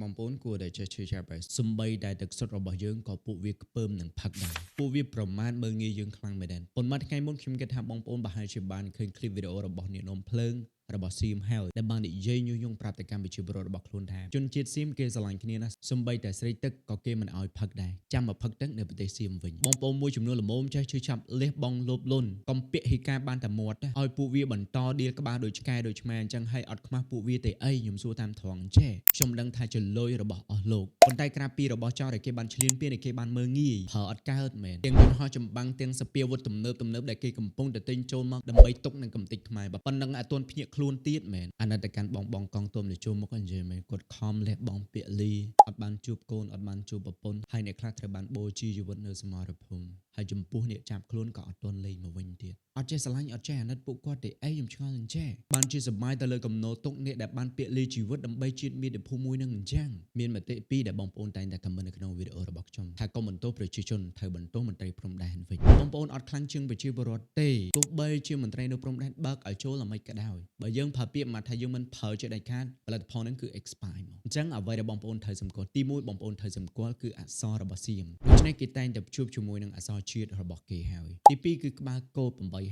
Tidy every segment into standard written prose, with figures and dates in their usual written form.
បងប្អូនគួរតែចេះឈឺចាប់ហើយសំបីតែទឹកសុទ្ធរបស់យើងក៏ពួកវាខ្ពើមនឹងផឹកដែរពួកវាប្រមាថមើលងាយយើងខ្លាំងមែនទែនប៉ុន្មានថ្ងៃមុនខ្ញុំគិតថាបងប្អូនប្រហែលជាបានឃើញคลิปវីដេអូរបស់អ្នកនាំភ្លើងរបស់សៀមហើយដែលបាននិយាយញុះញង់ប្រាប់ទៅកម្ពុជាពលរដ្ឋរបស់ខ្លួនថាជនជាតិសៀមគេស្រឡាញ់គ្នាណាស់សំបីតែស្រីទឹកក៏គេមិនឲ្យផឹកដែរចាំមកផឹកទឹកនៅប្រទេសសៀមវិញបងប្អូនមួយចំនួនល្មមចេះឈឺចាប់លះបង់លោភលន់កំពាក់ហេការបានតែមាត់ឲ្យពួកវាបន្តដៀលក្បាលដូចឆ្កែដូចឆ្មាអញ្ចឹងហើយអត់ខ្មាស់ពួកវាទេអីខ្ញុំសួរតាមត្រង់ចេះខ្ញុំដឹងថាជាលុយរបស់អស់លោកប៉ុន្តែក្រាបពីរបស់ចោលដែលគេបានឈ្លានពានដែលគេបានមើងងាយប្រើអត់កើតមែនទាំងយន្តហោះចម្បាំងទាំងសពាវុធទំនើបដែលគេកំពុងតែទិញចូលមកដើម្បីទុកនឹងកំតិចខ្មែរបើប៉ុណ្្នឹងអត់ទាន់ភ្ញាក់ខ្លួនទៀតមែនអាណិតទៅកាន់បងកងទុំដែលចូលមកនិយាយមែនគាត់ខំលះបង់ពាក្យលីអត់បានជួបកូនអត់បានជួបប្រពន្ធហើយអ្នកខ្លះត្រូវបានបូជាជីវិតនៅសមរភូមិហើយចំពោះអ្នកចាប់ខ្លួនក៏អត់ទាន់លេងមកវិញទៀតអត់ចេះស្រឡាញ់អត់ចេះអាណិតពួកគាត់ទេអីខ្ញុំឆ្ងល់អញ្ចេះបានជាសបាយទៅលើកំណោទុកអ្នកដែលបានពាក្យលីជីវិតដើម្បីជាតិមាតុភូមិមួយនឹងអញ្ចឹងមានមតិពីរដែលបងប្អូនតែងតែខមមិននៅក្នុងវីដេអូរបស់ខ្ញុំថាកុំបន្ទោសប្រជាជនត្រូវបន្ទោសមន្ត្រីព្រំដែនវិញបងប្អូនអត់ខ្លាំងជាងប្រជាពលរដ្ឋទេទោះបីជាមន្ត្រីនៅព្រំដែនបើកឲ្យចូលល្មិចក៏ដោយបើយើងប្រើពាក្យមកថាយើងមិនប្រើជាដាច់ខាតផលិតផលហ្នឹងគឺ expire មកអញ្ចឹងអ្វីដែលបងប្អូនត្រូវសម្គាល់ទី1បងប្អូនត្រូវសម្គាល់គឺអក្សររបស់សៀមដូច្នេះគេតែងតែជួបជាមួយនឹងអក្សរជាតិរបស់គេហើយទី2គឺក្បាលកូដ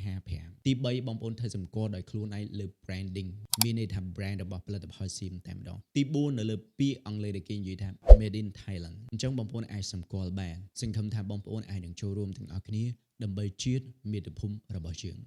855ទី3បងប្អូនត្រូវសម្គាល់ដោយខ្លួនឯងលើ branding មានន័យថា brand របស់ផលិតផលសៀមតែម្ដងទី4នៅលើពាក្យអង់គ្លេសដែលគេនិយាយថា made in Thailand អញ្ចឹងបងប្អូនអាចសម្គាល់បានសង្ឃឹមថាបងប្អូនអាចនឹងចូលរួមទាំងអស់គ្នាដើម្បីជាតិមាតុភូមិរបស់យើង